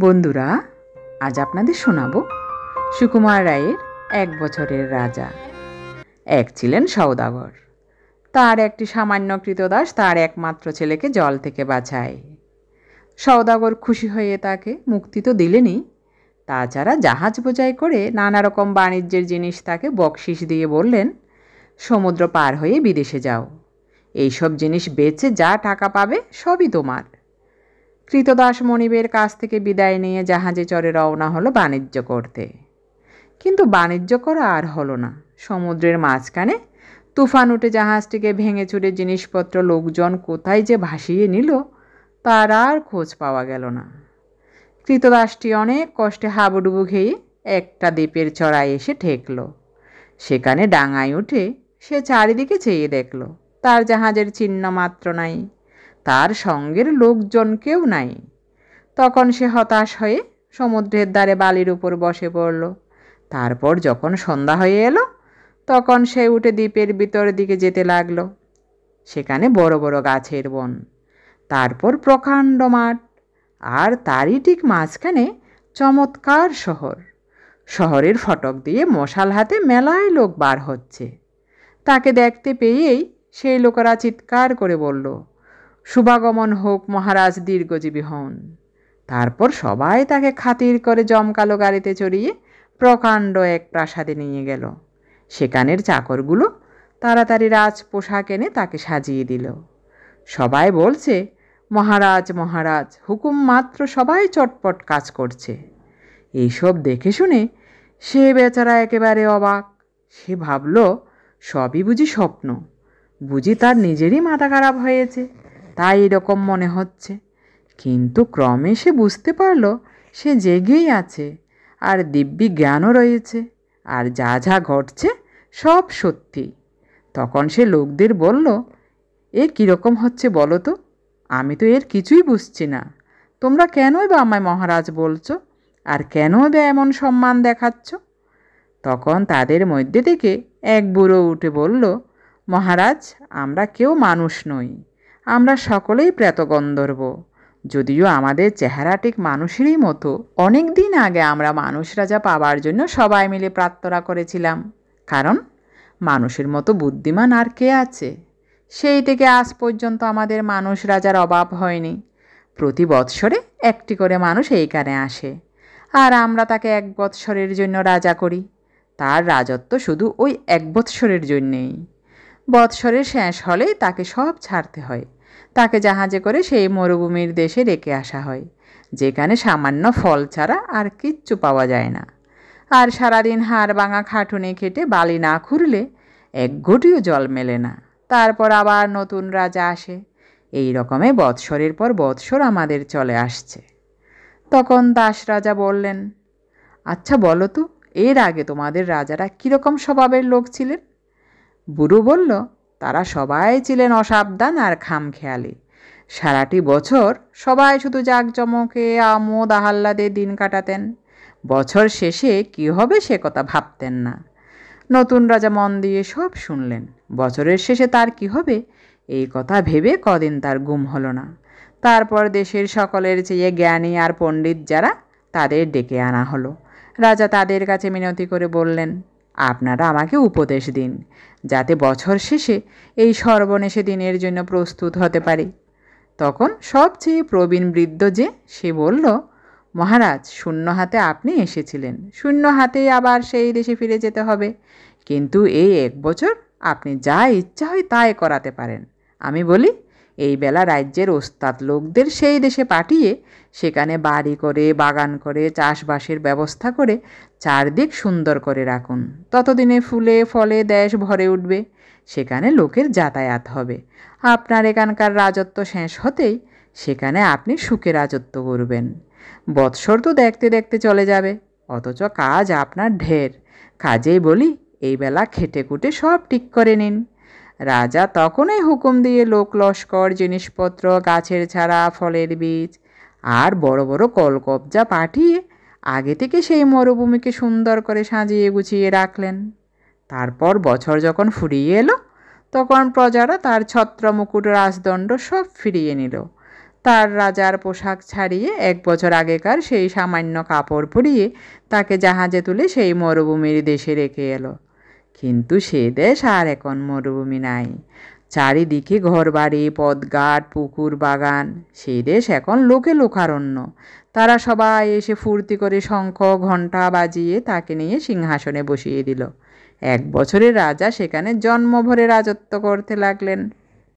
বন্ধুরা, আজ আপনাদের শোনাবো সুকুমার রায়ের ১ বছরের রাজা। এক ছিলেন সওদাগর। তার একটি সামান্য কৃতদাস তার একমাত্র ছেলেকে জল থেকে বাঁচায়। সওদাগর খুশি হয়ে তাকে মুক্তি তো দিলেনই, তাছাড়া জাহাজ বোঝাই করে নানা রকম বাণিজ্যের জিনিস তাকে বকশিস দিয়ে বললেন, সমুদ্র পার হয়ে বিদেশে যাও, এইসব জিনিস বেচে যা টাকা পাবে সবই তোমার। কৃতদাস মনিবের কাছ থেকে বিদায় নিয়ে জাহাজে চড়ে রওনা হলো বাণিজ্য করতে। কিন্তু বাণিজ্য করা আর হলো না। সমুদ্রের মাঝখানে তুফান উঠে জাহাজটিকে ভেঙে চুরে জিনিসপত্র লোকজন কোথায় যে ভাসিয়ে নিল তার আর খোঁজ পাওয়া গেল না। কৃতদাসটি অনেক কষ্টে হাবুডুবু খেয়ে একটা দ্বীপের চড়ায় এসে ঠেকল। সেখানে ডাঙায় উঠে সে চারিদিকে চেয়ে দেখল, তার জাহাজের চিহ্ন মাত্র নাই, তার সঙ্গের লোকজন কেউ নাই। তখন সে হতাশ হয়ে সমুদ্রের ধারে বালির উপর বসে পড়ল। তারপর যখন সন্ধ্যা হয়ে এলো তখন সে উঠে দ্বীপের ভিতর দিকে যেতে লাগলো। সেখানে বড় বড় গাছের বন, তারপর প্রকাণ্ড মাঠ, আর তারই ঠিক মাঝখানে চমৎকার শহর। শহরের ফটক দিয়ে মশাল হাতে মেলায় লোক বার হচ্ছে। তাকে দেখতে পেয়েই সেই লোকেরা চিৎকার করে বলল, শুভাগমন হোক, মহারাজ দীর্ঘজীবী হন। তারপর সবাই তাকে খাতির করে জমকালো গাড়িতে চড়িয়ে প্রকাণ্ড এক প্রাসাদে নিয়ে গেল। সেখানের চাকরগুলো তাড়াতাড়ি রাজ পোশাক এনে তাকে সাজিয়ে দিল। সবাই বলছে, মহারাজ মহারাজ, হুকুম মাত্র সবাই চটপট কাজ করছে। এইসব দেখে শুনে সে বেচারা একেবারে অবাক। সে ভাবল, সবই বুঝি স্বপ্ন, বুঝি তার নিজেরই মাথা খারাপ হয়েছে, তাই এরকম মনে হচ্ছে। কিন্তু ক্রমে সে বুঝতে পারল সে জেগেই আছে, আর দিব্যি জ্ঞানও রয়েছে, আর যা যা ঘটছে সব সত্যি। তখন সে লোকদের বলল, এ কীরকম হচ্ছে বলো তো, আমি তো এর কিছুই বুঝছি না। তোমরা কেনই বা আমায় মহারাজ বলছো, আর কেনই বা এমন সম্মান দেখাচ্ছ? তখন তাদের মধ্যে থেকে এক বুড়ো উঠে বলল, মহারাজ, আমরা কেউ মানুষ নই, আমরা সকলেই প্রেতগন্ধর্ব। যদিও আমাদের চেহারা ঠিক মানুষেরই মতো। অনেক দিন আগে আমরা মানুষ রাজা পাবার জন্য সবাই মিলে প্রার্থনা করেছিলাম, কারণ মানুষের মতো বুদ্ধিমান আর কে আছে। সেই থেকে আজ পর্যন্ত আমাদের মানুষ রাজার অভাব হয়নি। প্রতি বৎসরে একটি করে মানুষ এইখানে আসে, আর আমরা তাকে 1 বৎসরের জন্য রাজা করি। তার রাজত্ব শুধু ওই 1 বৎসরের জন্যেই। বৎসরের শেষ হলেই তাকে সব ছাড়তে হয়। তাকে জাহাজে করে সেই মরুভূমির দেশে রেখে আসা হয়, যেখানে সামান্য ফল ছাড়া আর কিচ্ছু পাওয়া যায় না। আর সারাদিন হাড় ভাঙা খাটুনি খেটে বালি না খুঁড়লে এক ঘটিও জল মেলে না। তারপর আবার নতুন রাজা আসে। এই রকমে বৎসরের পর বৎসর আমাদের চলে আসছে। তখন দাস রাজা বললেন, আচ্ছা বলো তো, এর আগে তোমাদের রাজারা কীরকম স্বভাবের লোক ছিলেন? বুড়ো বলল, তারা সবাই ছিলেন অসাবধান আর খামখেয়ালি। সারাটি বছর সবাই শুধু জাঁকজমকে আমোদ আহ্লাদে দিন কাটাতেন। বছর শেষে কী হবে সে কথা ভাবতেন না। নতুন রাজা মন দিয়ে সব শুনলেন। বছরের শেষে তার কি হবে এই কথা ভেবে কদিন তার ঘুম হলো না। তারপর দেশের সকলের চেয়ে জ্ঞানী আর পণ্ডিত যারা, তাদের ডেকে আনা হলো। রাজা তাদের কাছে মিনতি করে বললেন, আপনারা আমাকে উপদেশ দিন, যাতে বছর শেষে এই সর্বনেশে দিনের জন্য প্রস্তুত হতে পারি। তখন সবচেয়ে প্রবীণ বৃদ্ধ যে, সে বলল, মহারাজ, শূন্য হাতে আপনি এসেছিলেন, শূন্য হাতেই আবার সেই দেশে ফিরে যেতে হবে। কিন্তু এই 1 বছর আপনি যা ইচ্ছা হয় তাই করাতে পারেন। আমি বলি, এই বেলা রাজ্যের ওস্তাদ লোকদের সেই দেশে পাঠিয়ে সেখানে বাড়ি করে, বাগান করে, চাষবাসের ব্যবস্থা করে চারদিক সুন্দর করে রাখুন। ততদিনে ফুলে ফলে দেশ ভরে উঠবে, সেখানে লোকের যাতায়াত হবে। আপনার এখানকার রাজত্ব শেষ হতেই সেখানে আপনি সুখে রাজত্ব করবেন। বৎসর তো দেখতে দেখতে চলে যাবে, অথচ কাজ আপনার ঢের। কাজেই বলি, এই বেলা খেটে খুটে সব ঠিক করে নিন। রাজা তখনই হুকুম দিয়ে লোক লস্কর, জিনিসপত্র, গাছের ছাড়া, ফলের বীজ আর বড় বড় কলকবজা পাঠিয়ে আগে থেকে সেই মরুভূমিকে সুন্দর করে সাজিয়ে গুছিয়ে রাখলেন। তারপর বছর যখন ফুরিয়ে এলো তখন প্রজারা তার ছত্র মুকুট রাজদণ্ড সব ফিরিয়ে নিল। তার রাজার পোশাক ছাড়িয়ে 1 বছর আগেকার সেই সামান্য কাপড় পরিয়ে তাকে জাহাজে তুলে সেই মরুভূমির দেশে রেখে এলো। কিন্তু সে দেশ আর এখন মরুভূমি নাই, চারিদিকে ঘরবাড়ি, পথঘাট, পুকুর, বাগান। সেই দেশ এখন লোকে লোকারণ্য। তারা সবাই এসে ফুর্তি করে শঙ্খ ঘণ্টা বাজিয়ে তাকে নিয়ে সিংহাসনে বসিয়ে দিল। 1 বছরের রাজা সেখানে জন্মভরে রাজত্ব করতে লাগলেন।